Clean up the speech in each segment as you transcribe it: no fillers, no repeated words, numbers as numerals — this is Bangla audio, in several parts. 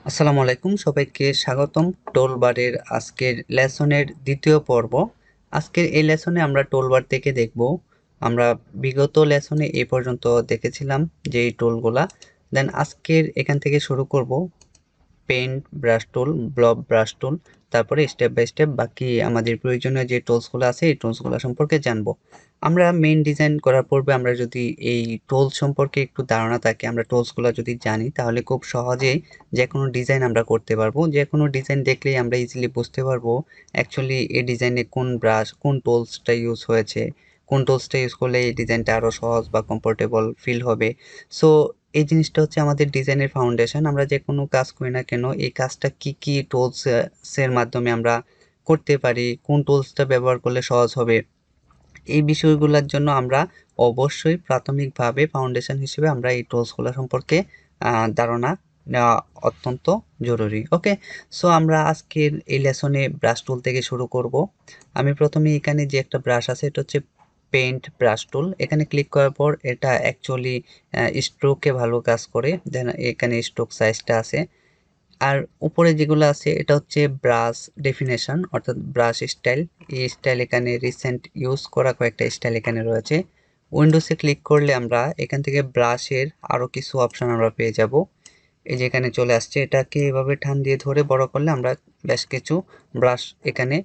আসসালামু আলাইকুম, সবাইকে স্বাগতম টোলবারের আজকের লেসনের দ্বিতীয় পর্ব। আজকের এই লেসনে আমরা টোলবার থেকে দেখব। আমরা বিগত লেসনে এই পর্যন্ত দেখেছিলাম যে এই টোলগুলা। দেন আজকের এখান থেকে শুরু করব paint brush tool, blob brush tool, তারপরে স্টেপ বাই স্টেপ বাকি আমাদের প্রয়োজনীয় যে টুলসগুলো আছে এই টুলসগুলো সম্পর্কে জানবো। আমরা মেইন ডিজাইন করার পূর্বে আমরা যদি এই টুলস সম্পর্কে একটু ধারণা থাকে, আমরা টুলসগুলো যদি জানি তাহলে খুব সহজেই যে কোনো ডিজাইন আমরা করতে পারবো। যে কোনো ডিজাইন দেখলেই আমরা ইজিলি বুঝতে পারবো অ্যাকচুয়ালি এই ডিজাইনে কোন ব্রাশ কোন টুলসটা ইউজ হয়েছে, কোন টুলসটা ইউজ করলে এই ডিজাইনটা আরও সহজ বা কমফোর্টেবল ফিল হবে। সো এই জিনিসটা হচ্ছে আমাদের ডিজাইনের ফাউন্ডেশন। আমরা যে কোনো কাজ করি না কেন এই কাজটা কি টুলস এর মাধ্যমে আমরা করতে পারি, কোন টুলসটা ব্যবহার করলে সহজ হবে, এই বিষয়গুলোর জন্য আমরা অবশ্যই প্রাথমিকভাবে ফাউন্ডেশন হিসেবে আমরা এই টুলসগুলো সম্পর্কে ধারণা নেওয়া অত্যন্ত জরুরি। ওকে, সো আমরা আজকের এই লেসনে ব্রাশ টুল থেকে শুরু করব। আমি প্রথমে এখানে যে একটা ব্রাশ আছে এটা হচ্ছে পেইন্ট ব্রাশ টুল। এখানে ক্লিক করার পর এটা অ্যাকচুয়ালি স্ট্রোকে ভালো কাজ করে। দেন এখানে স্ট্রোক সাইজটা আছে। আর উপরে যেগুলো আছে এটা হচ্ছে ব্রাশ ডেফিনেশন অর্থাৎ ব্রাশ স্টাইল। এই স্টাইল এখানে রিসেন্ট ইউজ করা কয়েকটা স্টাইল এখানে রয়েছে। উইন্ডোজে ক্লিক করলে আমরা এখান থেকে ব্রাশের আরও কিছু অপশন আমরা পেয়ে যাব। এই যে এখানে চলে আসছে, এটাকে এভাবে টান দিয়ে ধরে বড় করলে আমরা বেশ কিছু ব্রাশ এখানে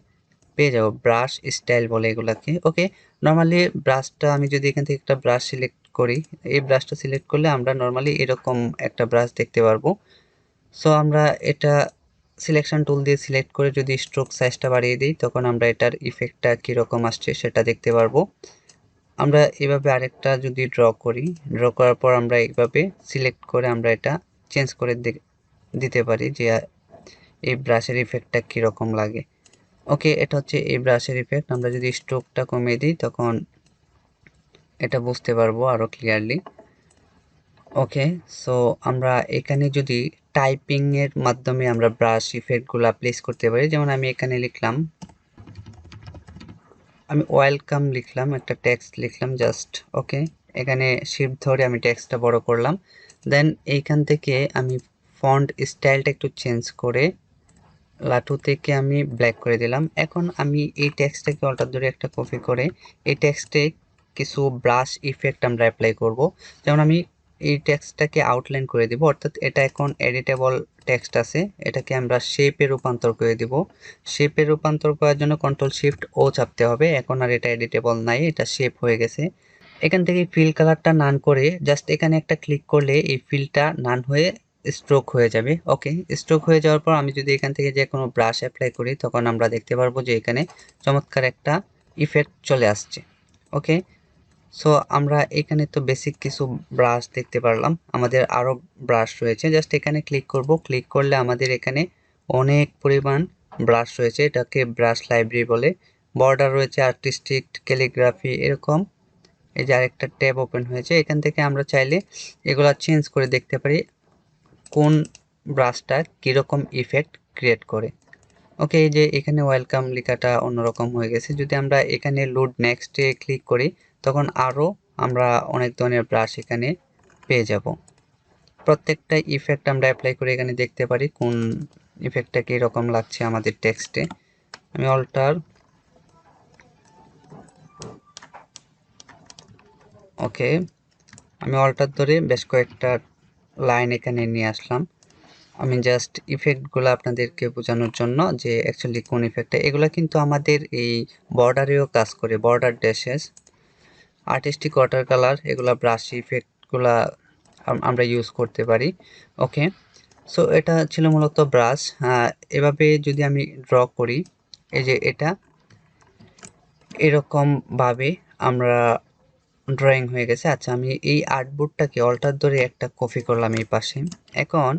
পেয়ে যাব। ব্রাশ স্টাইল বলে এগুলাকে। ওকে, নর্মালি ব্রাশটা আমি যদি এখান থেকে একটা ব্রাশ সিলেক্ট করি, এই ব্রাশটা সিলেক্ট করলে আমরা নর্মালি এরকম একটা ব্রাশ দেখতে পারবো। সো আমরা এটা সিলেকশন টুল দিয়ে সিলেক্ট করে যদি স্ট্রোক সাইজটা বাড়িয়ে দিই তখন আমরা এটার ইফেক্টটা কীরকম আসছে সেটা দেখতে পারবো। আমরা এভাবে আরেকটা যদি ড্র করি, ড্র করার পর আমরা এইভাবে সিলেক্ট করে আমরা এটা চেঞ্জ করে দিতে পারি যে এই ব্রাশের ইফেক্টটা কীরকম লাগে। ওকে, এটা হচ্ছে এই ব্রাশের ইফেক্ট। আমরা যদি স্ট্রোকটা কমিয়ে দিই তখন এটা বুঝতে পারবো আরও ক্লিয়ারলি। ওকে, সো আমরা এখানে যদি টাইপিং এর মাধ্যমে আমরা ব্রাশ ইফেক্টগুলো প্লেস করতে পারি, যেমন আমি এখানে লিখলাম, আমি ওয়েলকাম লিখলাম, একটা টেক্সট লিখলাম জাস্ট। ওকে, এখানে শিফট ধরে আমি টেক্সটটা বড় করলাম। দেন এইখান থেকে আমি ফন্ট স্টাইলটা একটু চেঞ্জ করে লাটু থেকে আমি ব্ল্যাক করে দিলাম। এখন আমি এই টেক্সটটাকে অল্টার ধরে একটা কপি করে এই টেক্সটে কিছু ব্রাশ ইফেক্ট আমরা অ্যাপ্লাই করব। যেমন আমি এই টেক্সটটাকে আউটলাইন করে দিব, অর্থাৎ এটা এখন এডিটেবল টেক্সট আছে, এটাকে আমরা শেপে রূপান্তর করে দিব। শেপে রূপান্তর করার জন্য কন্ট্রোল শিফট ও চাপতে হবে। এখন আর এটা এডিটেবল নাই, এটা শেপ হয়ে গেছে। এখান থেকে ফিল কালারটা নান করে জাস্ট এখানে একটা ক্লিক করলে এই ফিলটা নান হয়ে স্ট্রোক হয়ে যাবে। ওকে, স্ট্রোক হয়ে যাওয়ার পর আমি যদি এখান থেকে যে কোনো ব্রাশ অ্যাপ্লাই করি তখন আমরা দেখতে পারবো যে এখানে চমৎকার একটা ইফেক্ট চলে আসছে। ওকে, সো আমরা এখানে তো বেসিক কিছু ব্রাশ দেখতে পারলাম, আমাদের আরও ব্রাশ রয়েছে। জাস্ট এখানে ক্লিক করব, ক্লিক করলে আমাদের এখানে অনেক পরিমাণ ব্রাশ রয়েছে, এটাকে ব্রাশ লাইব্রেরি বলে। বর্ডার রয়েছে, আর্টিস্টিক, ক্যালিগ্রাফি, এরকম। এই যে আরেকটা ট্যাব ওপেন হয়েছে, এখান থেকে আমরা চাইলে এগুলা চেঞ্জ করে দেখতে পারি কোন ব্রাশটা কীরকম ইফেক্ট ক্রিয়েট করে। ওকে, এই যে এখানে ওয়েলকাম লেখাটা অন্যরকম হয়ে গেছে। যদি আমরা এখানে লোড নেক্সটে ক্লিক করি তখন আরও আমরা অনেক ধরনের ব্রাশ এখানে পেয়ে যাব। প্রত্যেকটা ইফেক্ট আমরা অ্যাপ্লাই করে এখানে দেখতে পারি কোন ইফেক্টটা কীরকম লাগছে আমাদের টেক্সটে। আমি ওকে, আমি অল্টার ধরে বেশ কয়েকটা লাইন এখানে নিয়ে আসলাম। আমি জাস্ট ইফেক্টগুলো আপনাদেরকে বোঝানোর জন্য যে অ্যাকচুয়ালি কোন ইফেক্টটা, এগুলো কিন্তু আমাদের এই বর্ডারেও কাজ করে। বর্ডার ড্যাশেস, আর্টিস্টিক ওয়াটার কালার, এগুলা ব্রাশ ইফেক্টগুলা আমরা ইউজ করতে পারি। ওকে, সো এটা ছিল মূলত ব্রাশ। এভাবে যদি আমি ড্র করি, এই যে এটা এরকমভাবে আমরা ড্রয়িং হয়ে গেছে। আচ্ছা, আমি এই আর্টবোর্ডটাকে অল্টার ধরে একটা কপি করলাম এই পাশে। এখন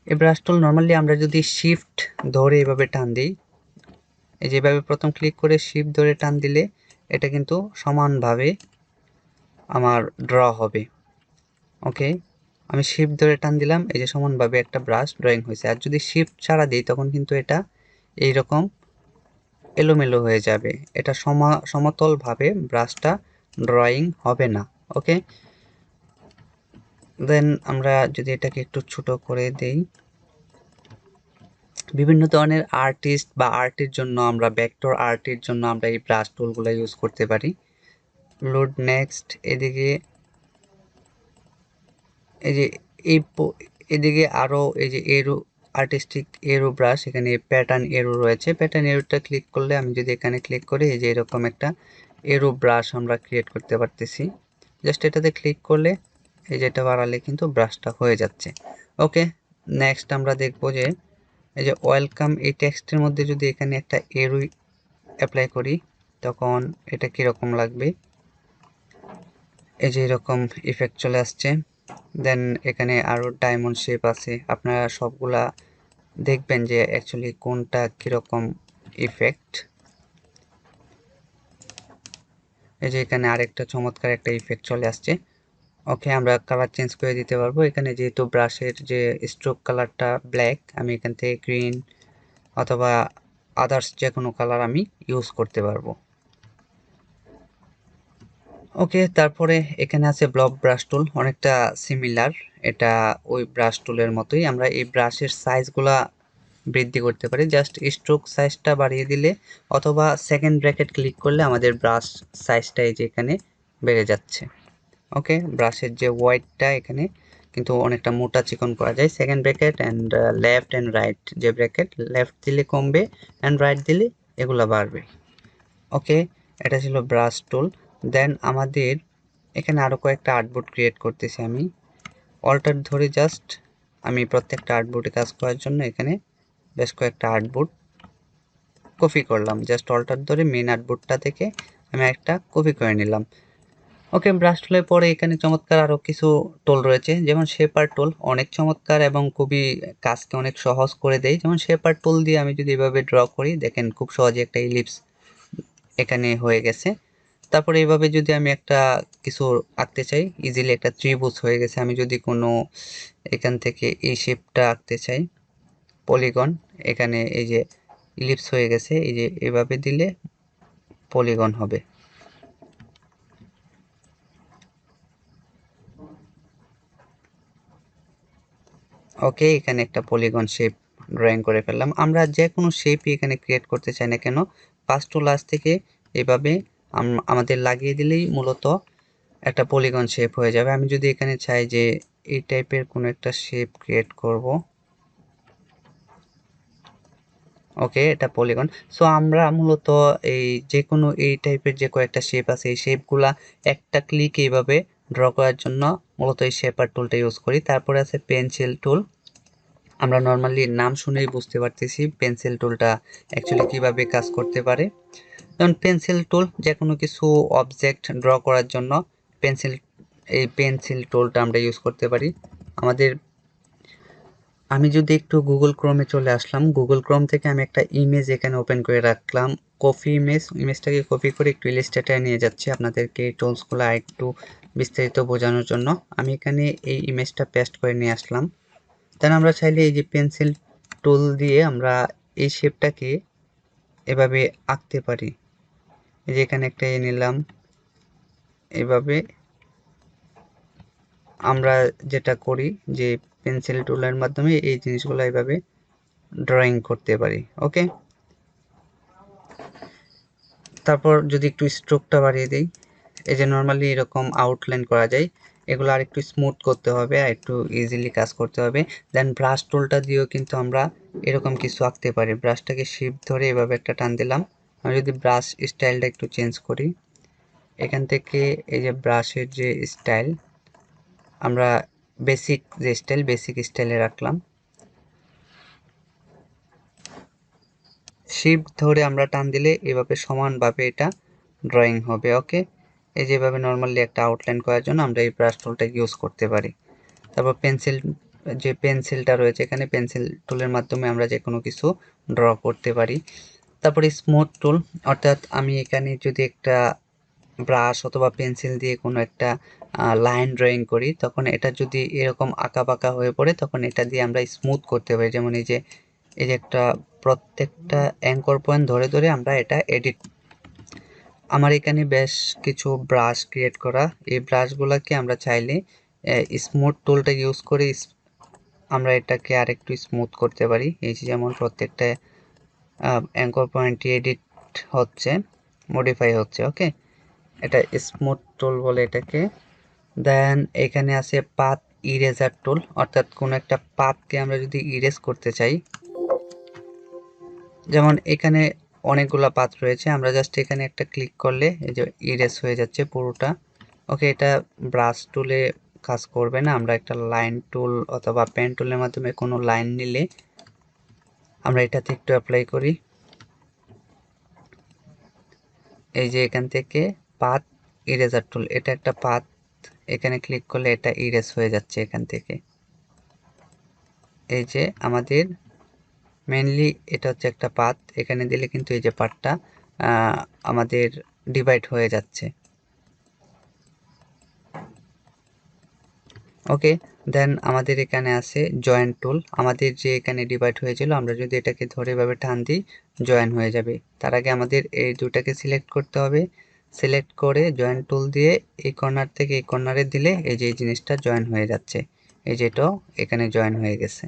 এই ব্রাশ টুল নর্মালি আমরা যদি শিফট ধরে এভাবে টান দিই, এই যেভাবে প্রথম ক্লিক করে শিফট ধরে টান দিলে এটা কিন্তু সমানভাবে আমার ড্র হবে। ওকে, আমি শিফট ধরে টান দিলাম, এই যে সমানভাবে একটা ব্রাশ ড্রয়িং হয়েছে। আর যদি শিফট ছাড়া দিই তখন কিন্তু এটা এইরকম এলোমেলো হয়ে যাবে, এটা সমতলভাবে ব্রাশটা ড্রয়িং হবে না। ওকে, দেন আমরা যদি এটাকে একটু ছোট করে দেই, বিভিন্ন ধরনের আর্টিস্ট বা আর্টের জন্য আমরা ভেক্টর আর্টের জন্য আমরা এই ব্রাশ টুলগুলো ইউজ করতে পারি। লোড নেক্সট, এদিকে এই যে এদিকে আরো এই যে এরো আর্টিস্টিক এরো ব্রাশ, এখানে প্যাটার্ন এরো রয়েছে। প্যাটার্ন এরোটা ক্লিক করলে, আমি যদি এখানে ক্লিক করি, এই যে এরকম একটা এরো ব্রাশ আমরা ক্রিয়েট করতে পারতেছি। জাস্ট এটাতে ক্লিক করলে, এই যে এটা বাড়ালে কিন্তু ব্রাশটা হয়ে যাচ্ছে। ওকে, নেক্সট আমরা দেখবো যে এই যে ওয়েলকাম, এই টেক্সটের মধ্যে যদি এখানে একটা এরো অ্যাপ্লাই করি, তখন এটা কিরকম লাগবে। এই যে এরকম ইফেক্ট চলে আসছে। দেন এখানে আরো ডায়মন্ড শেপ আছে, আপনারা সবগুলা দেখবেন যে অ্যাকচুয়ালি কোনটা কিরকম ইফেক্ট। এই যে এখানে আরেকটা চমৎকার একটা ইফেক্ট চলে আসছে। ওকে, আমরা কালার চেঞ্জ করে দিতে পারবো। এখানে যেহেতু ব্রাশের যে স্ট্রোক কালারটা ব্ল্যাক, আমি এখান থেকে গ্রিন অথবা আদার্স যে কোনো কালার আমি ইউজ করতে পারবো। ওকে, তারপরে এখানে আছে ব্লক ব্রাশ টুল, অনেকটা সিমিলার, এটা ওই ব্রাশ টুলের মতোই। আমরা এই ব্রাশের সাইজগুলা বৃদ্ধি করতে পারি, জাস্ট স্ট্রোক সাইজটা বাড়িয়ে দিলে অথবা সেকেন্ড ব্র্যাকেট ক্লিক করলে আমাদের ব্রাশ সাইজটা এই যে এখানে বেড়ে যাচ্ছে। ওকে, ব্রাশের যে ওয়াইডটা এখানে কিন্তু অনেকটা মোটা চিকন করা যায়। Second bracket and left and right, যে ব্র্যাকেট লেফট দিলে কমবে অ্যান্ড রাইট দিলে এগুলা বাড়বে। ওকে, এটা ছিল ব্রাশ টুল। দেন আমাদের এখানে আরও কয়েকটা আর্টবোর্ড ক্রিয়েট করতেছি আমি। অল্টার ধরে জাস্ট আমি প্রত্যেকটা আর্টবোর্ডে কাজ করার জন্য এখানে বেশ কয়েকটা আর্টবোর্ড কপি করলাম। জাস্ট অল্টার ধরে মেন আর্টবোর্ডটা থেকে আমি একটা কপি করে নিলাম। ওকে, ব্রাশ টুলের পরে এখানে চমৎকার আরও কিছু টুল রয়েছে, যেমন শেপার টুল, অনেক চমৎকার এবং খুবই কাজকে অনেক সহজ করে দেয়। যেমন শেপার টুল দিয়ে আমি যদি এভাবে ড্র করি, দেখেন খুব সহজে একটা ইলিপস এখানে হয়ে গেছে। তারপরে এইভাবে যদি আমি একটা কিছু আঁকতে চাই, ইজিলি একটা ত্রিভুজ হয়ে গেছে। আমি যদি কোনো এখান থেকে এই শেপটা আঁকতে চাই, পলিগন, এখানে এই যে ইলিপস হয়ে গেছে, এই যে এভাবে দিলে পলিগন হবে। ওকে, এখানে একটা পলিগন শেপ ড্রয়িং করে ফেললাম। আমরা যে কোনো শেপই এখানে ক্রিয়েট করতে চাই না কেন, ফার্স্ট টু লাস্ট থেকে এভাবে আমাদের লাগিয়ে দিলেই মূলত একটা পলিগন শেপ হয়ে যাবে। আমি যদি এখানে চাই যে এই টাইপের কোনো একটা শেপ ক্রিয়েট করব, ওকে, এটা পলিগন। সো আমরা মূলত এই যে কোনো এই টাইপের যে কয়েকটা শেপ আছে, এই শেপগুলা একটা ক্লিক এইভাবে ড্র করার জন্য মূলত এই শেপার টুলটা ইউজ করি। তারপরে আছে পেন্সিল টুল। আমরা নর্মালি নাম শুনেই বুঝতে পারতেছি পেন্সিল টুলটা অ্যাকচুয়ালি কিভাবে কাজ করতে পারে। যেমন পেন্সিল টুল, যে কোনো কিছু অবজেক্ট ড্র করার জন্য পেন্সিল এই পেন্সিল টুলটা আমরা ইউজ করতে পারি। আমি যদি একটু গুগল ক্রোমে চলে আসলাম, গুগল ক্রোম থেকে আমি একটা ইমেজ এখানে ওপেন করে রাখলাম, কপি ইমেজটাকে কপি করে একটু ইলাস্ট্রেটরে নিয়ে যাচ্ছি আপনাদেরকে এই টুলসগুলো একটু বিস্তারিত বোঝানোর জন্য। আমি এখানে এই ইমেজটা পেস্ট করে নিয়ে আসলাম। দেন আমরা চাইলে এই যে পেন্সিল টুল দিয়ে আমরা এই শেপটাকে এভাবে আঁকতে পারি। এই যে এখানে একটা নিলাম, এভাবে আমরা যেটা করি যে পেন্সিল টুলের মাধ্যমে এই জিনিসগুলো এভাবে ড্রয়িং করতে পারি। ওকে, তারপর যদি একটু স্ট্রোকটা বাড়িয়ে দিই, এই যে নর্মালি এরকম আউটলাইন করা যায়, এগুলো আর একটু স্মুথ করতে হবে, আর একটু ইজিলি কাজ করতে হবে। দেন ব্রাশ টুলটা দিয়েও কিন্তু আমরা এরকম কিছু আঁকতে পারি। ব্রাশটাকে শিফট ধরে এভাবে একটা টান দিলাম। আমি যদি ব্রাশ স্টাইলটা একটু চেঞ্জ করি, এখান থেকে এই যে ব্রাশের যে স্টাইল, আমরা বেসিক স্টাইলে রাখলাম। শিফট ধরে আমরা টান দিলে এভাবে সমানভাবে এটা ড্রয়িং হবে। ওকে, এই যেভাবে নর্মালি একটা আউটলাইন করার জন্য আমরা এই ব্রাশ টুলটা ইউজ করতে পারি। তারপর যে পেন্সিলটা রয়েছে এখানে, পেন্সিল টুলের মাধ্যমে আমরা যে কোনো কিছু ড্র করতে পারি। তারপরে স্মুথ টুল, অর্থাৎ আমি এখানে যদি একটা ব্রাশ অথবা পেন্সিল দিয়ে কোনো একটা লাইন ড্রয়িং করি, তখন এটা যদি এরকম আঁকা বাঁকা হয়ে পড়ে, তখন এটা দিয়ে আমরা স্মুথ করতে পারি। যেমন এই যে একটা প্রত্যেকটা অ্যাঙ্কর পয়েন্ট ধরে ধরে আমরা এটা এডিট। আমার এখানে বেশ কিছু ব্রাশ ক্রিয়েট করা, এই ব্রাশগুলোকে আমরা চাইলে স্মুথ টুলটা ইউজ করে আমরা এটাকে আরেকটু স্মুথ করতে পারি। এই যে যেমন প্রত্যেকটা অ্যাঙ্কর পয়েন্টটি এডিট হচ্ছে, মডিফাই হচ্ছে। ওকে, এটা স্মুথ টুল বলে এটাকে। দেন এখানে আছে পাথ ইরেজার টুল, অর্থাৎ কোনো একটা পাথকে আমরা যদি ইরেজ করতে চাই, যেমন এখানে অনেকগুলা পাথ রয়েছে, আমরা জাস্ট এখানে একটা ক্লিক করলে এই যে ইরেজ হয়ে যাচ্ছে পুরোটা। ওকে, এটা ব্রাশ টুলে কাজ করবে না, আমরা একটা লাইন টুল অথবা পেন টুলের মাধ্যমে কোনো লাইন নিলে আমরা এটাতে একটু অ্যাপ্লাই করি। এই যে এখান থেকে পাথ ইরেজার টুল, এটা একটা পাথ, এখানে ক্লিক করলে এটা ইরেজ হয়ে যাচ্ছে এখান থেকে। এই যে আমাদের মেনলি এটা হচ্ছে একটা পাথ, এখানে দিলে কিন্তু এই যে পাথটা আমাদের ডিভাইড হয়ে যাচ্ছে। ওকে, দেন আমাদের এখানে আছে জয়েন্ট টুল, আমাদের যে এখানে ডিভাইড হয়েছিল আমরা যদি এটাকে ধরে এভাবে টান দিই জয়েন হয়ে যাবে। তার আগে আমাদের এই দুটাকে সিলেক্ট করতে হবে, সিলেক্ট করে জয়েন্ট টুল দিয়ে এই কর্নার থেকে এই কর্নারে দিলে এই যে এই জিনিসটা জয়েন হয়ে যাচ্ছে। এই যে এটাও এখানে জয়েন হয়ে গেছে,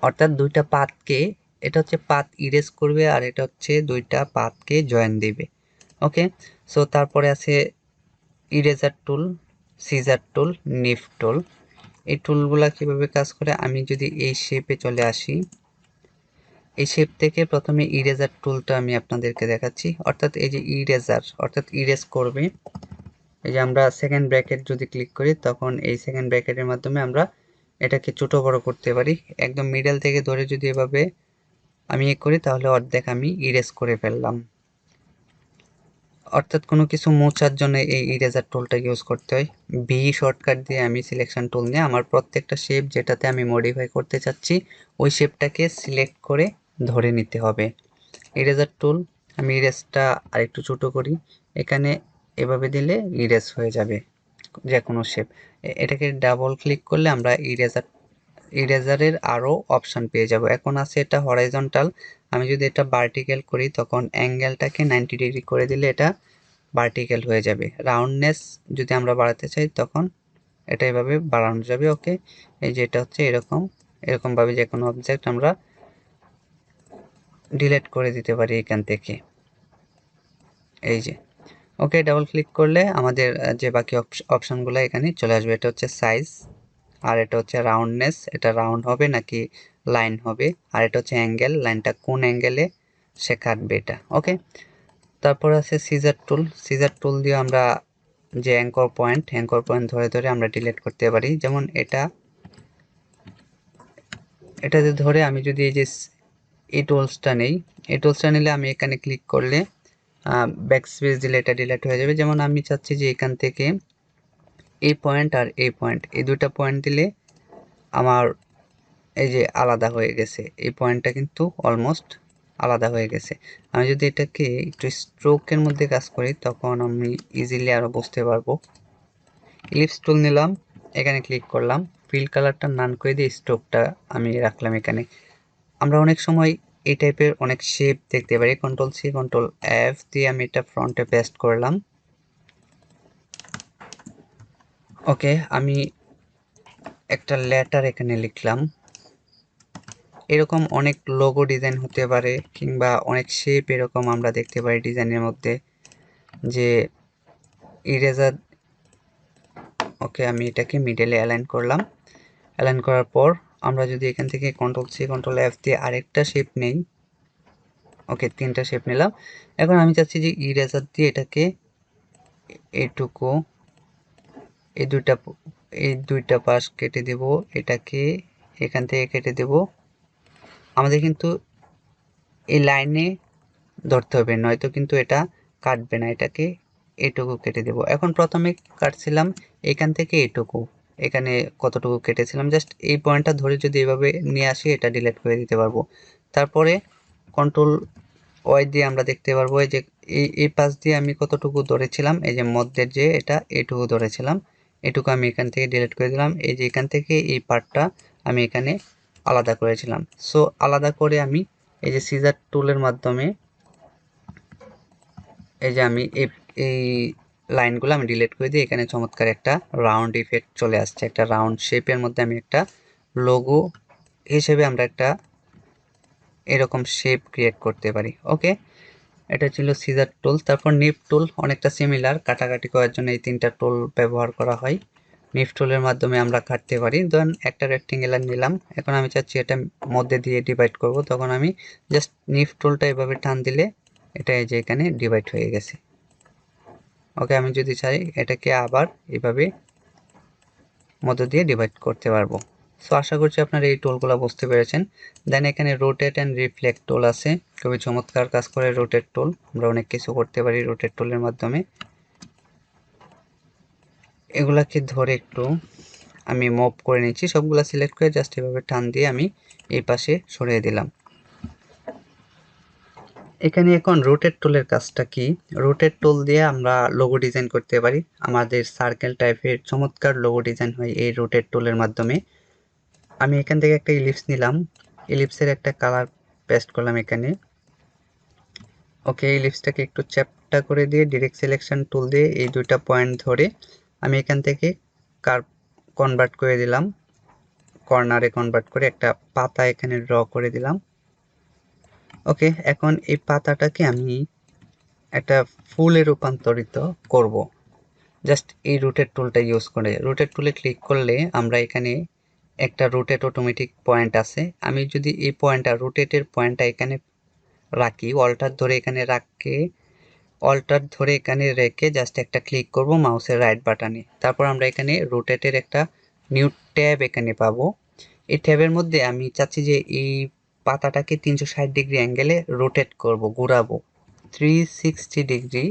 অর্থাৎ দুইটা পাথকে, এটা হচ্ছে পাথ ইরেজ করবে আর এটা হচ্ছে দুইটা পাথকে জয়েন দিবে। ওকে, সো তারপরে আছে ইরেজার টুল, সিজার টুল, নিফ টুল। এই টুলগুলা কিভাবে কাজ করে, আমি যদি এই শেপে চলে আসি, এই শেপ থেকে প্রথমে ইরেজার টুলটা আমি আপনাদেরকে দেখাচ্ছি, অর্থাৎ এই যে ইরেজার অর্থাৎ ইরেজ করবে। এই যে আমরা সেকেন্ড ব্র্যাকেট যদি ক্লিক করি তখন এই সেকেন্ড ব্র্যাকেটের মাধ্যমে আমরা এটাকে ছোট বড় করতে পারি। একদম মিডল থেকে ধরে যদি এভাবে আমি করি তাহলে অর্ধেক আমি ইরেজ করে ফেললাম। অর্থাৎ কোনো কিছু মোছার জন্য এই ইরেজার টুলটা ইউজ করতে হয়। বি শর্টকাট দিয়ে আমি সিলেকশন টুল নিয়ে আমার প্রত্যেকটা শেপ যেটাতে আমি মডিফাই করতে চাচ্ছি ওই শেপটাকে সিলেক্ট করে ধরে নিতে হবে। ইরেজার টুল, আমি ইরেজটা আরেকটু ছোট করি, এখানে এভাবে দিলে ইরেজ হয়ে যাবে যে কোনো শেপ। এটাকে ডাবল ক্লিক করলে আমরা ইরেজারের আরও অপশান পেয়ে যাব। এখন আছে এটা হরাইজন্টাল, আমি যদি এটা ভার্টিক্যাল করি তখন অ্যাঙ্গেলটাকে 90 ডিগ্রি করে দিলে এটা ভার্টিক্যাল হয়ে যাবে। রাউন্ডনেস যদি আমরা বাড়াতে চাই তখন এটা এভাবে বাড়ানো যাবে। ওকে, এই যে এটা হচ্ছে এরকমভাবে যে কোনো অবজেক্ট আমরা ডিলিট করে দিতে পারি এখান থেকে। এই যে ওকে, ডাবল ক্লিক করলে আমাদের যে বাকি অপশানগুলো এখানে চলে আসবে। এটা হচ্ছে সাইজ, আর এটা হচ্ছে রাউন্ডনেস, এটা রাউন্ড হবে নাকি লাইন হবে, আর এটা হচ্ছে অ্যাঙ্গেল, লাইনটা কোন অ্যাঙ্গেলে সে কাটবে এটা। ওকে, তারপর আছে সিজার টুল, সিজার টুল দিয়ে আমরা যে অ্যাঙ্কর পয়েন্ট ধরে ধরে আমরা ডিলিট করতে পারি। যেমন এটাতে ধরে আমি যদি এই যে এই টুলসটা নেই, এই টুলসটা নিলে আমি এখানে ক্লিক করলে ব্যাক স্পেস দিলে এটা ডিলিট হয়ে যাবে। যেমন আমি চাচ্ছি যে এখান থেকে এই পয়েন্ট আর এই পয়েন্ট, এই দুটা পয়েন্ট দিলে আমার এই যে আলাদা হয়ে গেছে, এই পয়েন্টটা কিন্তু অলমোস্ট আলাদা হয়ে গেছে। আমি যদি এটাকে একটু স্ট্রোকের মধ্যে কাজ করি তখন আমি ইজিলি আরও বুঝতে পারবো। ইলিপস টুল নিলাম, এখানে ক্লিক করলাম, ফিল কালারটা নান করে দিয়ে স্ট্রোকটা আমি রাখলাম এখানে। আমরা অনেক সময় এই টাইপের অনেক শেপ দেখতে পারি, কন্ট্রোল সি কন্ট্রোল এফ দিয়ে আমি এটা ফ্রন্টে পেস্ট করলাম। ওকে, আমি একটা লেটার এখানে লিখলাম। এরকম অনেক লোগো ডিজাইন হতে পারে কিংবা অনেক শেপ এরকম আমরা দেখতে পারি ডিজাইনের মধ্যে যে ইরেজার। ওকে, আমি এটাকে মিডলে অ্যালাইন করলাম, অ্যালাইন করার পর আমরা যদি এখান থেকে কন্ট্রোল সি কন্ট্রোল এফ দিয়ে আরেকটা শেপ নেই। ওকে, তিনটা শেপ নিলাম। এখন আমি চাচ্ছি যে ইরেজার দিয়ে এটাকে এইটুকু এই দুইটা পাশ কেটে দেব, এটাকে এখান থেকে কেটে দেব। আমাদের কিন্তু এই লাইনে ধরতে হবে, নয়তো কিন্তু এটা কাটবে না। এটাকে এটুকু কেটে দেব। এখন প্রথমে কাটছিলাম এখান থেকে এটুকু, এখানে কতটুকু কেটেছিলাম জাস্ট এই পয়েন্টটা ধরে যদি এভাবে নিয়ে আসি এটা ডিলিট করে দিতে পারবো। তারপরে কন্ট্রোল ওয়াই দিয়ে আমরা দেখতে পারবো এই যে এই পাশ দিয়ে আমি কতটুকু ধরেছিলাম, এই যে মধ্যের যে এটা এটুকু ধরেছিলাম, এটুকু আমি এখান থেকে ডিলিট করে দিলাম। এই যে এখান থেকে এই পার্টটা আমি এখানে আলাদা করেছিলাম। সো আলাদা করে আমি এই যে সিজার টুলের মাধ্যমে এই যে আমি এই লাইনগুলো আমি ডিলিট করে দিই, এখানে চমৎকার একটা রাউন্ড ইফেক্ট চলে আসছে। একটা রাউন্ড শেপের মধ্যে আমি একটা লোগো হিসেবে আমরা একটা এরকম শেপ ক্রিয়েট করতে পারি। ওকে, এটা ছিল সিজার টুল। তারপর নিপ টুল অনেকটা সিমিলার, কাটাকাটি করার জন্য এই তিনটা টুল ব্যবহার করা হয়। নিপ টুলের মাধ্যমে আমরা কাটতে পারি। ধরুন একটা রেক্টেঙ্গুলার নিলাম, এখন আমি চাচ্ছি এটা মধ্যে দিয়ে ডিভাইড করব, তখন আমি জাস্ট নিপ টুলটা এভাবে টান দিলে এটা এই যে এখানে ডিভাইড হয়ে গেছে। ওকে, আমি যদি চাই এটাকে আবার এভাবে মধ্য দিয়ে ডিভাইড করতে পারবো। সো আশা করছি আপনারা এই টুলগুলো বুঝতে পেরেছেন। দেন এখানে রোটেট অ্যান্ড রিফ্লেক্ট টুল আছে, খুবই চমৎকার কাজ করে রোটেট টুল। আমরা অনেক কিছু করতে পারি রোটেট টুলের মাধ্যমে। এগুলাকে ধরে একটু আমি মুভ করে নিচ্ছি, সবগুলা সিলেক্ট করে জাস্ট এভাবে টান দিয়ে আমি এই পাশে সরিয়ে দিলাম। এখানে এখন রোটেট টুলের কাজটা কি? রোটেট টুল দিয়ে আমরা লোগো ডিজাইন করতে পারি। আমাদের সার্কেল টাইপের চমৎকার লোগো ডিজাইন হয় এই রোটেট টুলের মাধ্যমে। আমি এখান থেকে একটা ইলিপস নিলাম, ইলিপসের একটা কালার পেস্ট করলাম এখানে। ওকে, ইলিপসটাকে একটু চ্যাপ্টা করে দিয়ে ডিরেক্ট সিলেকশন টুল দিয়ে এই দুইটা পয়েন্ট ধরে আমি এখান থেকে কার্ভ কনভার্ট করে দিলাম, কর্নারে কনভার্ট করে একটা পাতা এখানে ড্র করে দিলাম। ওকে, এখন এই পাতাটাকে আমি একটা ফুলে রূপান্তরিত করব জাস্ট এই রোটেট টুলটা ইউজ করে। রোটেট টুলে ক্লিক করলে আমরা এখানে একটা রোটেট অটোমেটিক পয়েন্ট আছে। আমি যদি এই পয়েন্টটা রোটেটের পয়েন্টটা এখানে রাখি, অল্টার ধরে এখানে রাখে, অল্টার ধরে এখানে রেখে জাস্ট একটা ক্লিক করব মাউসের রাইট বাটনে। তারপর আমরা এখানে রোটেটের একটা নিউ ট্যাব এখানে পাবো। এই ট্যাবের মধ্যে আমি চাচ্ছি যে এই পাতাটাকে 360 ডিগ্রি অ্যাঙ্গেলে রোটেট করব, ঘোরাবো 360 ডিগ্রি,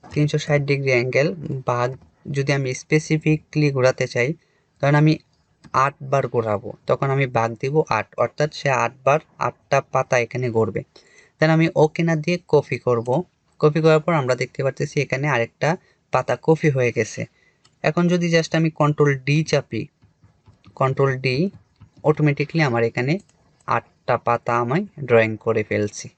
360 ডিগ্রি অ্যাঙ্গেল। বাঘ যদি আমি স্পেসিফিকলি ঘোরাতে চাই, কারণ আমি 8 বার ঘোরাবো, তখন আমি বাঘ দিব 8, অর্থাৎ সে 8 বার 8টা পাতা এখানে ঘুরবে। দেন আমি ওকে না দিয়ে কপি করব। কপি করার পর আমরা দেখতে পাচ্ছি এখানে আরেকটা পাতা কপি হয়ে গেছে। এখন যদি জাস্ট আমি কন্ট্রোল ডি চাপি, কন্ট্রোল ডি, অটোমেটিকলি আমার এখানে 8টা পাতা আমি ড্রয়িং করে ফেলছি।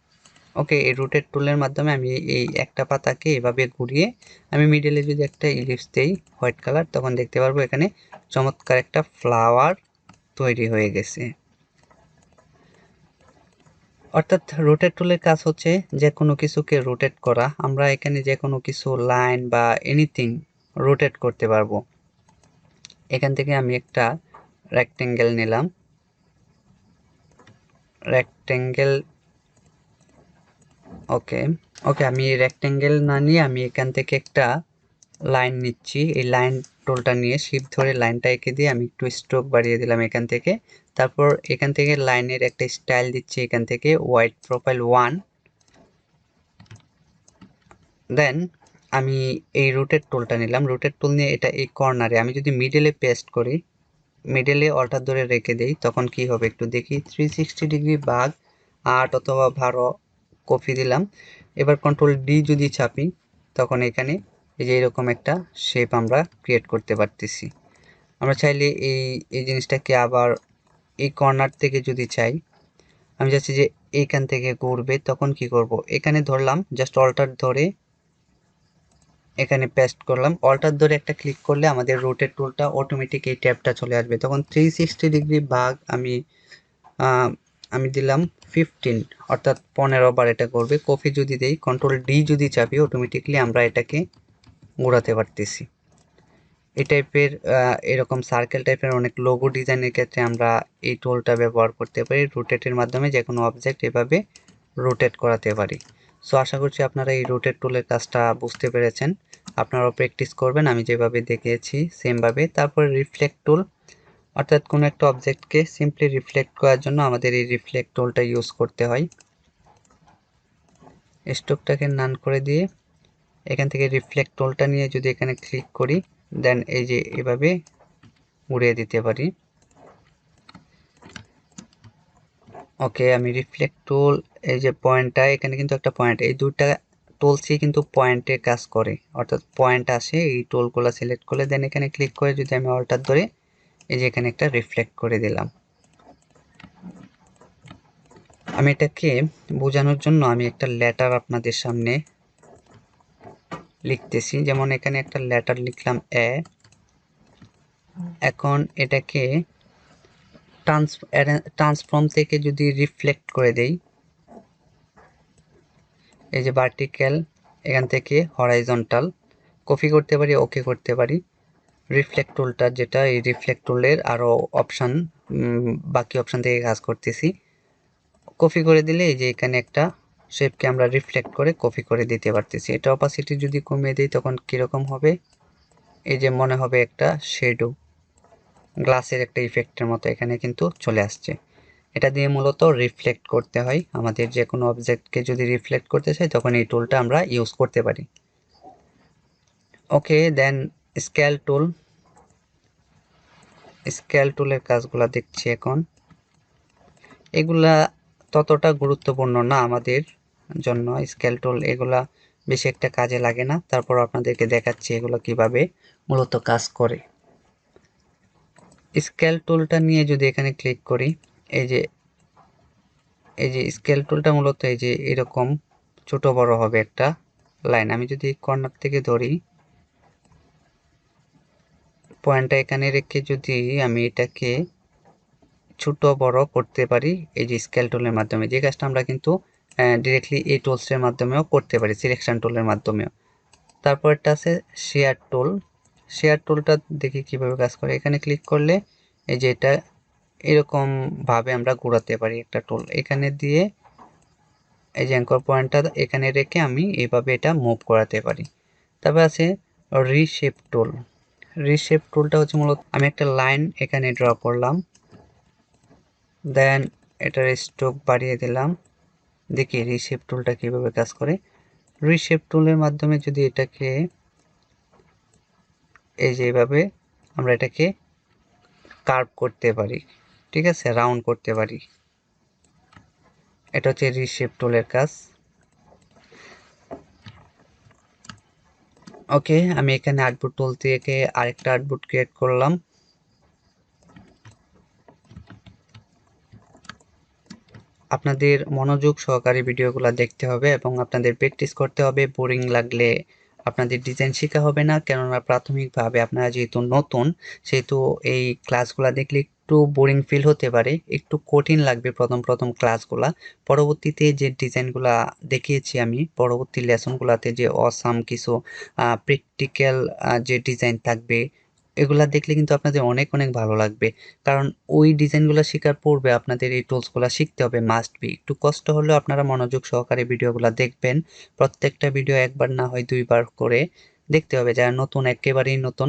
ওকে, এই রোটেট টুলের মাধ্যমে আমি এই একটা পাতাকে এভাবে ঘুরিয়ে আমি মিডলে যদি একটা ইলিপস দেই হোয়াইট কালার, তখন দেখতে পারবো এখানে চমৎকার একটা ফ্লাওয়ার তৈরি হয়ে গেছে। অর্থাৎ রোটেট টুলের কাজ হচ্ছে যে কোনো কিছুকে রোটেট করা। আমরা এখানে যে কোনো কিছু লাইন বা এনিথিং রোটেট করতে পারবো। এখান থেকে আমি একটা রেক্টেঙ্গেল নিলাম, রেক্টেঙ্গেল। ওকে, ওকে, আমি রেক্টেঙ্গেল না নিয়ে আমি এখান থেকে একটা লাইন নিচ্ছি। এই লাইন টুলটা নিয়ে শিফট ধরে লাইনটা এঁকে দিয়ে আমি একটু স্ট্রোক বাড়িয়ে দিলাম এখান থেকে। তারপর এখান থেকে লাইনের একটা স্টাইল দিচ্ছি এখান থেকে, হোয়াইট প্রোফাইল 1। দেন আমি এই রোটেট টুলটা নিলাম, রোটেট টুল নিয়ে এটা এই কর্নারে আমি যদি মিডলে পেস্ট করি, মিডলে অল্টার ধরে রেখে দেই, তখন কি হবে একটু দেখি। 360 ডিগ্রি বাঘ 8 অথবা 12 কপি দিলাম। এবার কন্ট্রোল ডি যদি চাপি, তখন এখানে এই যে এরকম একটা শেপ আমরা ক্রিয়েট করতে পারতেছি। আমরা চাইলে এই এই জিনিসটাকে আবার এই কর্নার থেকে যদি চাই, আমি চাচ্ছি যে এইখান থেকে ঘুরবে, তখন কি করব, এখানে ধরলাম জাস্ট অল্টার ধরে এখানে পেস্ট করলাম, অল্টার ধরে একটা ক্লিক করলে আমাদের রোটেট টুলটা অটোমেটিক এই ট্যাবটা চলে আসবে। তখন 360 ডিগ্রি বাঘ আমি দিলাম 15, অর্থাৎ 15 বার এটা করবে। কপি যদি দেই, কন্ট্রোল ডি যদি চাপি, অটোমেটিকলি আমরা এটাকে ঘোরাতে পারতেছি। এই টাইপের এরকম সার্কেল টাইপের অনেক লোগো ডিজাইনের ক্ষেত্রে আমরা এই টুলটা ব্যবহার করতে পারি। রোটেটের মাধ্যমে যে কোনো অবজেক্ট এভাবে রোটেট করাতে পারি। সো আশা করছি আপনারা এই রোটেট টুলের কাজটা বুঝতে পেরেছেন। আপনারাও প্র্যাকটিস করবেন আমি যেভাবে দেখিয়েছি সেমভাবে। তারপর রিফ্লেক্ট টুল, অর্থাৎ কোনো একটা অবজেক্টকে সিম্পলি রিফ্লেক্ট করার জন্য আমাদের এই রিফ্লেক্ট টুলটা ইউজ করতে হয়। স্ট্রোকটাকে নান করে দিয়ে এখান থেকে রিফ্লেক্ট টুলটা নিয়ে যদি এখানে ক্লিক করি, দেন এই যে এভাবে উড়িয়ে দিতে পারি। ওকে, আমি রিফ্লেক্ট টুল, এই যে পয়েন্টটা এখানে কিন্তু একটা পয়েন্ট, এই দুইটা টুলসই কিন্তু পয়েন্টের কাজ করে, অর্থাৎ পয়েন্ট আসে এই টুলগুলো সিলেক্ট করলে। দেন এখানে ক্লিক করে যদি আমি অল্টার ধরে এই যে এখানে একটা রিফ্লেক্ট করে দিলাম। আমি এটাকে বোঝানোর জন্য আমি একটা লেটার আপনাদের সামনে লিখতেছি, যেমন এখানে একটা লেটার লিখলাম এ। এখন এটাকে ট্রান্সফর্ম থেকে যদি রিফ্লেক্ট করে দেই, এই যে ভার্টিক্যাল, এখান থেকে হরাইজন্টাল কপি করতে পারি, ওকে করতে পারি। রিফ্লেক্ট টুলটা যেটা, এই রিফ্লেক্ট টুলের আরও অপশান, বাকি অপশান থেকে কাজ করতেছি। কপি করে দিলে এই যে এখানে একটা শেপকে আমরা রিফ্লেক্ট করে কপি করে দিতে পারতেছি। এটা অপাসিটি যদি কমিয়ে দিই তখন কীরকম হবে, এই যে মনে হবে একটা শেডো, গ্লাসের একটা ইফেক্টের মতো এখানে কিন্তু চলে আসছে। এটা দিয়ে মূলত রিফ্লেক্ট করতে হয়, আমাদের যে কোনো অবজেক্টকে যদি রিফ্লেক্ট করতে চাই তখন এই টুলটা আমরা ইউজ করতে পারি। ওকে, দেন স্কেল টুল। স্কেল টুলের কাজগুলো দেখছি এখন। এগুলা ততটা গুরুত্বপূর্ণ না আমাদের জন্য, স্কেল টুল এগুলা বেশি একটা কাজে লাগে না, তারপর আপনাদেরকে দেখাচ্ছি এগুলো কিভাবে মূলত কাজ করে। স্কেল টুলটা নিয়ে যদি এখানে ক্লিক করি, এই যে স্কেল টুলটা মূলত এই যে এরকম ছোট বড় হবে একটা লাইন। আমি যদি কর্নার থেকে ধরি, পয়েন্টটা এখানে রেখে যদি আমি এটাকে ছোট বড় করতে পারি এই যে স্কেল টুলের মাধ্যমে, যে কাজটা আমরা কিন্তু ডিরেক্টলি এই টুলসের মাধ্যমেও করতে পারি, সিলেকশন টুলের মাধ্যমেও। তারপরটা আছে শেয়ার টুল। শেয়ার টুলটা দেখি কিভাবে কাজ করে। এখানে ক্লিক করলে এই যে এটা এরকম ভাবে আমরা ঘোরাতে পারি একটা টুল, এখানে দিয়ে এই যে অ্যাঙ্কর পয়েন্টটা এখানে রেখে আমি এইভাবে এটা মুভ করাতে পারি। তারপর আছে রিশেপ টুল। রিশেপ টুলটা হচ্ছে মূলত আমি একটা লাইন এখানে ড্র করলাম, দেন এটার স্ট্রোক বাড়িয়ে দিলাম। দেখি রিশেপ টুলটা কিভাবে কাজ করে। রিশেপ টুলের মাধ্যমে যদি এটাকে এই যে এইভাবে আমরা এটাকে কার্ভ করতে পারি, ঠিক আছে, রাউন্ড করতে পারি। এটা হচ্ছে রিশেপ টুলের কাজ। ওকে, আমি এখানে আর্টবোর্ড টুল থেকে আরেকটা আর্টবোর্ড ক্রিয়েট করলাম। আপনাদের মনোযোগ সহকারে ভিডিওগুলো দেখতে হবে এবং আপনাদের প্র্যাকটিস করতে হবে। বোরিং লাগলে আপনাদের ডিজাইন শেখা হবে না, কেননা প্রাথমিকভাবে আপনারা যেহেতু নতুন, সেহেতু এই ক্লাসগুলো দেখলে একটু বোরিং ফিল হতে পারে, একটু কঠিন লাগবে প্রথম ক্লাসগুলা। পরবর্তীতে যে ডিজাইনগুলা দেখিয়েছি আমি পরবর্তী লেসনগুলোতে, যে অসাম কিছু প্র্যাকটিক্যাল যে ডিজাইন থাকবে, এগুলা দেখলে কিন্তু আপনাদের অনেক অনেক ভালো লাগবে। কারণ ওই ডিজাইনগুলো শেখার পূর্বে আপনাদের এই টুলসগুলো শিখতে হবে, মাস্ট বি। একটু কষ্ট হলেও আপনারা মনোযোগ সহকারে ভিডিওগুলো দেখবেন। প্রত্যেকটা ভিডিও একবার না হয় দুইবার করে দেখতে হবে। যারা নতুন, একেবারেই নতুন,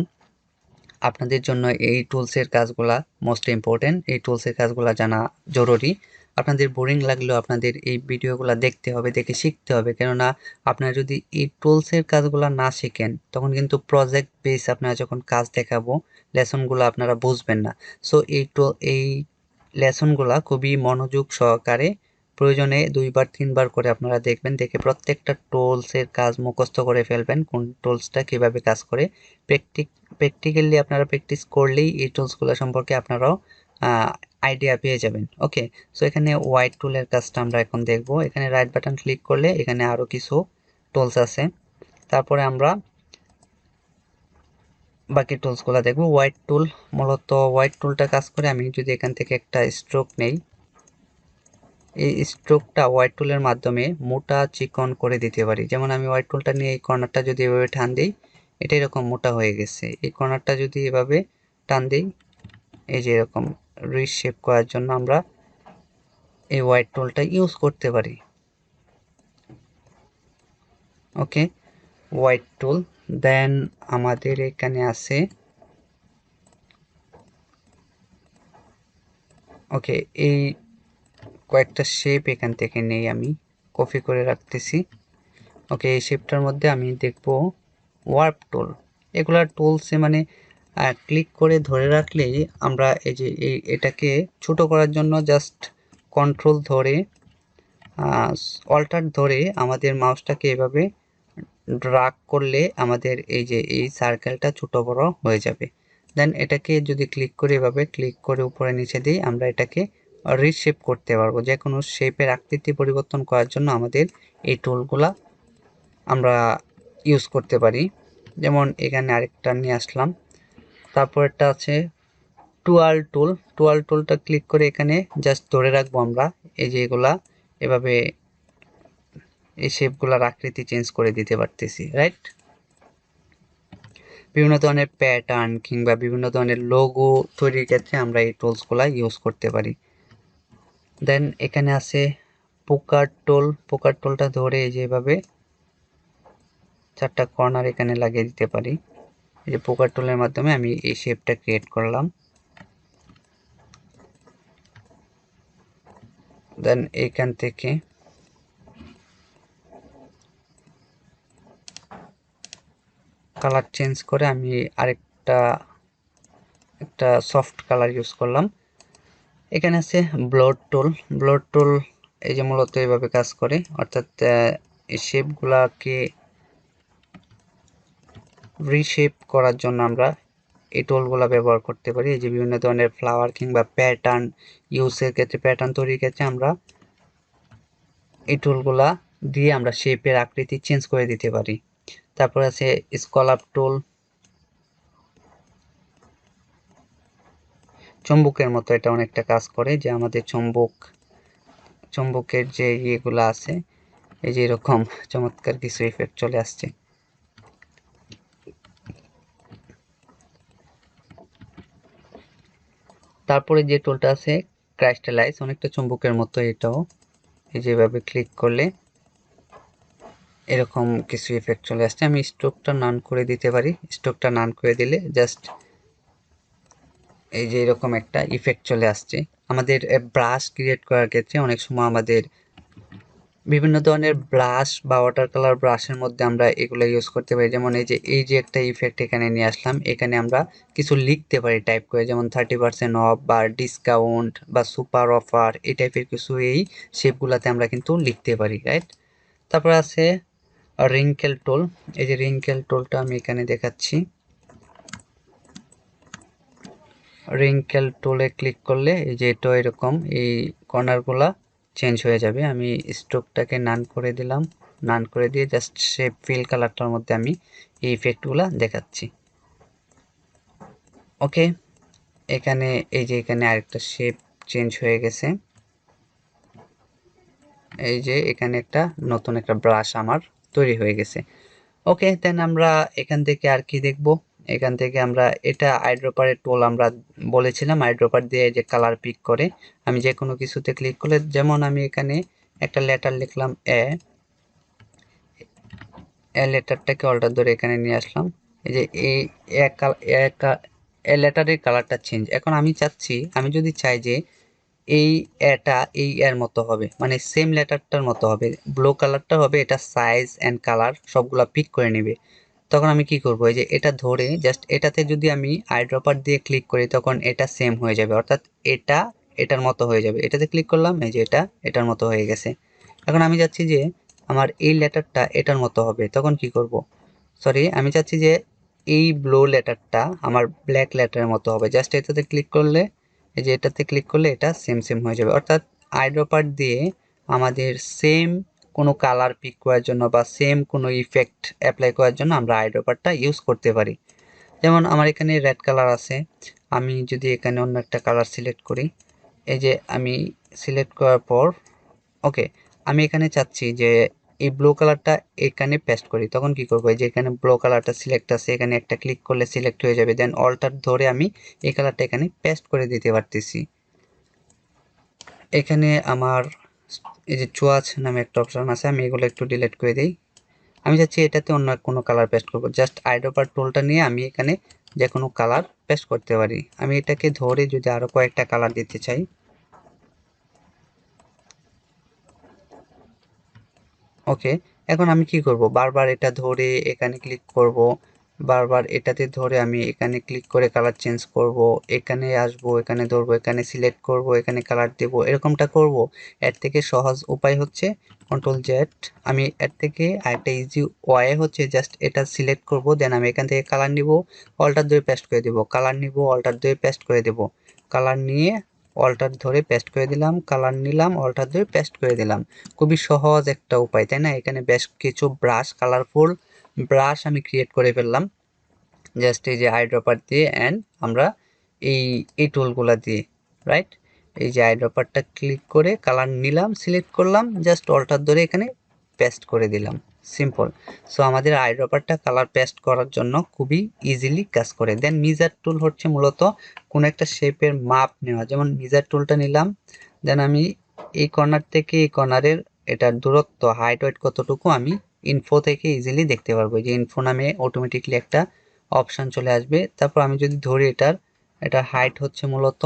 আপনাদের জন্য এই টুলসের কাজগুলা মোস্ট ইম্পর্টেন্ট, এই টুলসের কাজগুলা জানা জরুরি। আপনাদের বোরিং লাগলেও আপনাদের এই ভিডিওগুলো দেখতে হবে, দেখে শিখতে হবে, কেননা আপনারা যদি এই টুলসের কাজগুলো না শিখেন তখন কিন্তু প্রজেক্ট বেস আপনারা যখন কাজ দেখাবো লেসনগুলো আপনারা বুঝবেন না। সো এই লেসনগুলা খুবই মনোযোগ সহকারে প্রয়োজনে 2বার 3বার করে আপনারা দেখবেন, দেখে প্রত্যেকটা টুলসের কাজ মুখস্থ করে ফেলবেন, কোন টুলসটা কিভাবে কাজ করে। প্র্যাকটিক্যালি আপনারা প্র্যাকটিস করলেই এই টুলসগুলো সম্পর্কে আপনারাও আইডিয়া পেয়ে যাবেন। ওকে, সো এখানে হোয়াইট টুলের কাজটা আমরা এখন দেখব। এখানে রাইট বাটন ক্লিক করলে এখানে আরও কিছু টুলস আছে, তারপরে আমরা বাকি টুলসগুলো দেখব। হোয়াইট টুল, মূলত হোয়াইট টুলটা কাজ করে, আমি যদি এখান থেকে একটা স্ট্রোক নেই, এই স্ট্রোকটা হোয়াইট টুলের মাধ্যমে মোটা চিকন করে দিতে পারি। যেমন আমি হোয়াইট টুলটা নিয়ে এই কর্নারটা যদি এভাবে টান দিই, এটা এরকম মোটা হয়ে গেছে। এই কর্নারটা যদি এভাবে টান দিই, এই যে এরকম রিশেপ করার জন্য আমরা এই হোয়াইট টুলটা ইউজ করতে পারি। ওকে, হোয়াইট টুল। দেন আমাদের এখানে আছে, ওকে, এই কয়েকটা শেপ এখান থেকে নেই, আমি কপি করে রাখতেছি। ওকে, এই শেপটার মধ্যে আমি দেখব ওয়ার্প টুল। এগুলা টুলসে মানে ক্লিক করে ধরে রাখলেই আমরা এই যে এটাকে ছোট করার জন্য জাস্ট কন্ট্রোল ধরে অল্টার ধরে আমাদের মাউসটাকে এভাবে ড্রাগ করলে আমাদের এই যে এই সার্কেলটা ছোট বড় হয়ে যাবে। দেন এটাকে যদি ক্লিক করে এভাবে ক্লিক করে উপরে নিচে দিই, আমরা এটাকে রিশেপ করতে পারবো। যে কোনো শেপের আকৃতি পরিবর্তন করার জন্য আমাদের এই টুলগুলা আমরা ইউজ করতে পারি। যেমন এখানে আরেকটা নিয়ে আসলাম, তারপরটা আছে টুলটা ক্লিক করে এখানে জাস্ট ধরে রাখবো আমরা। এই যে এগুলা এভাবে এই শেপগুলার আকৃতি চেঞ্জ করে দিতে পারতেছি, রাইট? বিভিন্ন ধরনের প্যাটার্ন কিংবা বিভিন্ন ধরনের লোগো তৈরির ক্ষেত্রে আমরা এই টুলসগুলা ইউজ করতে পারি। দেন এখানে আছে পোকার টুলটা ধরে এই যে এভাবে 4টা কর্নার এখানে লাগিয়ে দিতে পারি। এই যে পোকার টুলের মাধ্যমে আমি এই শেপটা ক্রিয়েট করলাম। দেন এইখান থেকে কালার চেঞ্জ করে আমি একটা সফট কালার ইউজ করলাম। এখানে আছে ব্লোড টুল এই যে মূলত এইভাবে কাজ করে, অর্থাৎ এই শেপগুলাকে রিশেপ করার জন্য আমরা এই টুলগুলা ব্যবহার করতে পারি। এই যে বিভিন্ন ধরনের ফ্লাওয়ার কিংবা প্যাটার্ন ইউজের ক্ষেত্রে, প্যাটার্ন তৈরির ক্ষেত্রে আমরা এই টুলগুলা দিয়ে আমরা শেপের আকৃতি চেঞ্জ করে দিতে পারি। তারপর আছে স্কলাপ টুল, চুম্বকের মতো এটা অনেকটা কাজ করে, যে আমাদের চুম্বকের যে ইয়েগুলো আছে, এই যে এরকম চমৎকার কিছু ইফেক্ট চলে আসছে। তারপরে যে টুলটা আছে ক্রাইস্টালাইজ, অনেকটা চুম্বকের মতো এটাও। এই যেভাবে ক্লিক করলে এরকম কিছু ইফেক্ট চলে আসছে। আমি স্ট্রোকটা নান করে দিতে পারি। স্ট্রোকটা নান করে দিলে জাস্ট এই যে এরকম একটা ইফেক্ট চলে আসছে। আমাদের ব্রাশ ক্রিয়েট করার ক্ষেত্রে অনেক সময় আমাদের বিভিন্ন ধরনের ব্রাশ বা ওয়াটার কালার ব্রাশের মধ্যে আমরা এগুলো ইউজ করতে পারি। যেমন এই যে একটা ইফেক্ট এখানে নিয়ে আসলাম, এখানে আমরা কিছু লিখতে পারি টাইপ করে, যেমন 30% অফ বা ডিসকাউন্ট বা সুপার অফার, এই টাইপের কিছু এই শেপগুলোতে আমরা কিন্তু লিখতে পারি, রাইট? তারপর আছে রিঙ্কেল টুল। এই যে রিঙ্কেল টুলটা আমি এখানে দেখাচ্ছি। রিঙ্কেল টুলে ক্লিক করলে এই যে এটা এরকম এই কর্নারগুলা চেঞ্জ হয়ে যাবে। আমি স্ট্রোকটাকে নান করে দিলাম, নান করে দিয়ে জাস্ট শেপ ফিল কালারটার মধ্যে আমি এই ইফেক্টগুলা দেখাচ্ছি। ওকে, এখানে এই যে এখানে আরেকটা শেপ চেঞ্জ হয়ে গেছে। এই যে এখানে একটা নতুন একটা ব্রাশ আমার তৈরি হয়ে গেছে। ওকে, দেন আমরা এখান থেকে আর কি দেখব? এখান থেকে আমরা এটা আইড্রপারের টুল আমরা বলেছিলাম, আইড্রপার দিয়ে যে কালার পিক করে আমি যে কোনো কিছুতে ক্লিক করলে, যেমন আমি এখানে একটা লেটার লিখলাম এ লেটারটাকে অল্টার ধরে এখানে নিয়ে আসলাম। এই যে এই লেটারের কালারটা চেঞ্জ। এখন আমি চাচ্ছি, আমি যদি চাই যে এই এর মতো হবে, মানে সেম লেটারটার মতো হবে, ব্লু কালারটা হবে, এটা সাইজ এন্ড কালার সবগুলা পিক করে নেবে, তখন আমি কি করব? এই যে এটা ধরে জাস্ট এটাতে যদি আমি আইড্রপার দিয়ে ক্লিক করি তখন এটা সেম হয়ে যাবে, অর্থাৎ এটা এটার মতো হয়ে যাবে। এটাতে ক্লিক করলাম, এই যে এটা এটার মতো হয়ে গেছে। এখন আমি চাচ্ছি যে আমার এই লেটারটা এটার মতো হবে, তখন কি করব? সরি, আমি চাচ্ছি যে এই ব্লু লেটারটা আমার ব্ল্যাক লেটারের মতো হবে, জাস্ট এটাতে ক্লিক করলে, এই যে এটাতে ক্লিক করলে এটা সেম সেম হয়ে যাবে। অর্থাৎ আইড্রপার দিয়ে আমাদের সেম কোনো কালার পিক করার জন্য বা সেম কোনো ইফেক্ট অ্যাপ্লাই করার জন্য আমরা আইড্রপারটা ইউজ করতে পারি। যেমন আমার এখানে রেড কালার আছে, আমি যদি এখানে অন্য একটা কালার সিলেক্ট করি, এই যে আমি সিলেক্ট করার পর ওকে, আমি এখানে চাচ্ছি যে এই ব্লু কালারটা এখানে পেস্ট করি, তখন কি করবো? এই যে এখানে ব্লু কালারটা সিলেক্ট আছে, এখানে একটা ক্লিক করলে সিলেক্ট হয়ে যাবে, দেন অল্টার ধরে আমি এই কালারটা এখানে পেস্ট করে দিতে পারতেছি। এখানে আমার এই যে চুয়াচ নামে একটা অপশন আছে, আমি এগুলো একটু ডিলিট করে দিই। আমি চাচ্ছি এটাতে অন্য কোনো কালার পেস্ট করবো, জাস্ট আইড্রপার টুলটা নিয়ে আমি এখানে যে কোনো কালার পেস্ট করতে পারি। আমি এটাকে ধরে যদি আরো কয়েকটা কালার দিতে চাই, ওকে, এখন আমি কি করব? বারবার এটা ধরে এখানে ক্লিক করব, বারবার এটাতে ধরে আমি এখানে ক্লিক করে কালার চেঞ্জ করব, এখানে আসবো, এখানে ধরবো, এখানে সিলেক্ট করব, এখানে কালার দেব, এরকমটা করব। এর থেকে সহজ উপায় হচ্ছে কন্ট্রোল জেড। আমি এর থেকে আরেকটা ইজি ওয়ে হচ্ছে জাস্ট এটা সিলেক্ট করব, দেন আমি এখান থেকে কালার নিব, অল্টার ধরে পেস্ট করে দেব, কালার নিব, অল্টার ধরে পেস্ট করে দেব, কালার নিয়ে অল্টার ধরে পেস্ট করে দিলাম, কালার নিলাম, অল্টার ধরে পেস্ট করে দিলাম। খুবই সহজ একটা উপায়, তাই না? এখানে বেশ কিছু ব্রাশ, কালারফুল ব্রাশ আমি ক্রিয়েট করে ফেললাম জাস্ট এই যে আইড্রপার দিয়ে, অ্যান্ড আমরা এই এই টুলগুলা দিয়ে, রাইট? এই যে আইড্রপারটা ক্লিক করে কালার নিলাম, সিলেক্ট করলাম, জাস্ট অল্টার ধরে এখানে পেস্ট করে দিলাম, সিম্পল। সো আমাদের আইড্রপারটা কালার পেস্ট করার জন্য খুবই ইজিলি কাজ করে। দেন মিজার টুল হচ্ছে মূলত কোনো একটা শেপের মাপ নেওয়া, যেমন মিজার টুলটা নিলাম, দেন আমি এই কর্নার থেকে এই কর্নারের এটার দূরত্ব হাইট ওয়েট কতটুকু আমি ইনফো থেকে ইজিলি দেখতে পারবো। যে ইনফো নামে অটোমেটিকলি একটা অপশান চলে আসবে। তারপর আমি যদি ধরি এটার হাইট হচ্ছে মূলত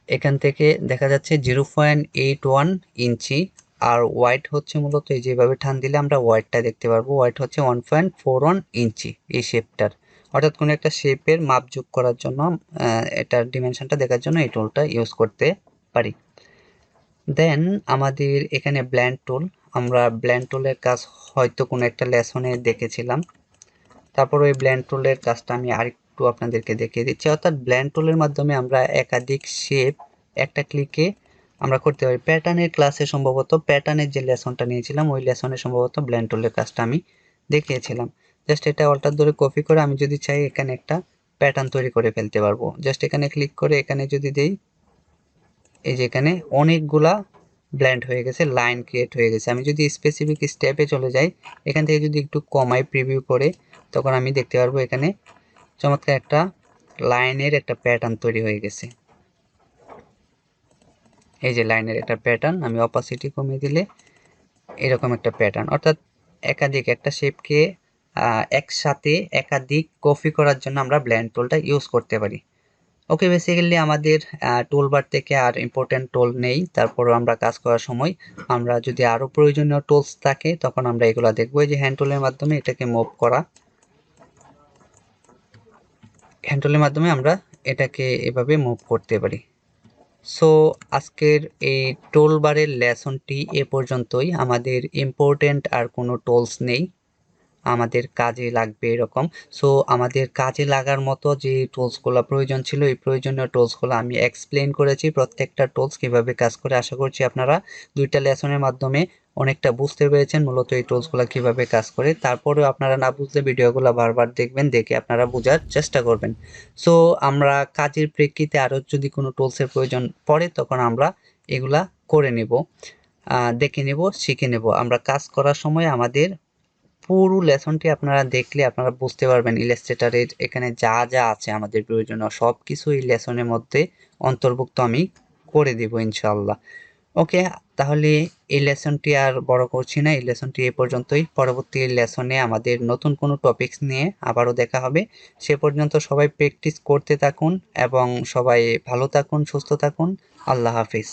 এখান থেকে দেখা যাচ্ছে 0.81 ইঞ্চি, আর ওয়াইড হচ্ছে মূলত এই যেভাবে টান দিলে আমরা ওয়াইডটা দেখতে পারবো, ওয়াইড হচ্ছে 1.41 ইঞ্চি এই শেপটার। অর্থাৎ কোনো একটা শেপের মাপ যোগ করার জন্য এটার ডিমেনশনটা দেখার জন্য এই টুলটা ইউজ করতে পারি। দেন আমাদের এখানে ব্লেন্ড টুল, আমরা ব্লেন্ড টুলের কাজ হয়তো কোনো একটা লেসনে দেখেছিলাম। তারপর ওই ব্লেন্ড টুলের কাজটা আমি আরেকটু আপনাদেরকে দেখিয়ে দিচ্ছি। অর্থাৎ ব্লেন্ড টুলের মাধ্যমে আমরা একাধিক শেপ একটা ক্লিকে আমরা করতে পারি। প্যাটার্নের ক্লাসে সম্ভবত প্যাটার্নের যে লেসনটা নিয়েছিলাম ওই লেসনে সম্ভবত ব্লেন্ড টুলের কাজটা আমি দেখিয়েছিলাম। জাস্ট এটা অল্টার ধরে কপি করে আমি যদি চাই এখানে একটা প্যাটার্ন তৈরি করে ফেলতে পারবো। জাস্ট এখানে ক্লিক করে এখানে যদি দেই, এই যে এখানে অনেকগুলা ব্লেন্ড হয়ে গেছে, লাইন ক্রিয়েট হয়ে গেছে। আমি যদি স্পেসিফিক স্টেপে চলে যাই, এখান থেকে যদি একটু কমাই প্রিভিউ করে, তখন আমি দেখতে পারবো এখানে চমৎকার একটা লাইনের একটা প্যাটার্ন তৈরি হয়ে গেছে। এই যে লাইনের একটা প্যাটার্ন, আমি অপাসিটি কমিয়ে দিলে এরকম একটা প্যাটার্ন। অর্থাৎ একাধিক একটা শেপকে একসাথে একাধিক কপি করার জন্য আমরা ব্লেন্ড টুলটা ইউজ করতে পারি। ওকে, বেসিক্যালি আমাদের টুলবার থেকে আর ইম্পর্টেন্ট টুল নেই। তারপরও আমরা কাজ করার সময় আমরা যদি আরও প্রয়োজনীয় টুলস থাকে তখন আমরা এগুলো দেখবো। এই যে হ্যান্ড টুলের মাধ্যমে এটাকে মুভ করা, হ্যান্ড টুলের মাধ্যমে আমরা এটাকে এভাবে মুভ করতে পারি। সো আজকের এই টুলবারের লেসনটি এ পর্যন্তই। আমাদের ইম্পর্টেন্ট আর কোনো টুলস নেই আমাদের কাজে লাগবে এরকম। সো আমাদের কাজে লাগার মতো যে টুলসগুলো প্রয়োজন ছিল, এই প্রয়োজনীয় টুলসগুলো আমি এক্সপ্লেন করেছি, প্রত্যেকটা টুলস কিভাবে কাজ করে। আশা করছি আপনারা দুইটা লেসনের মাধ্যমে অনেকটা বুঝতে পেরেছেন মূলত এই টুলসগুলো কিভাবে কাজ করে। তারপরেও আপনারা না বুঝলে ভিডিওগুলো বারবার দেখবেন, দেখে আপনারা বোঝার চেষ্টা করবেন। সো আমরা কাজের প্রেক্ষিতে আরও যদি কোনো টুলসের প্রয়োজন পড়ে তখন আমরা এগুলা করে নেব, দেখে নেব, শিখে নেব। আমরা কাজ করার সময় আমাদের পুরো লেসনটি আপনারা দেখলে আপনারা বুঝতে পারবেন ইলাস্ট্রেটরের এখানে যা যা আছে আমাদের প্রয়োজনীয় সব কিছু এই লেসনের মধ্যে অন্তর্ভুক্ত আমি করে দিব ইনশাআল্লাহ। ওকে, তাহলে এই লেসনটি আর বড় করছি না, এই লেসনটি এ পর্যন্তই। পরবর্তী লেসনে আমাদের নতুন কোনো টপিকস নিয়ে আবারও দেখা হবে। সে পর্যন্ত সবাই প্র্যাকটিস করতে থাকুন এবং সবাই ভালো থাকুন, সুস্থ থাকুন। আল্লাহ হাফিজ।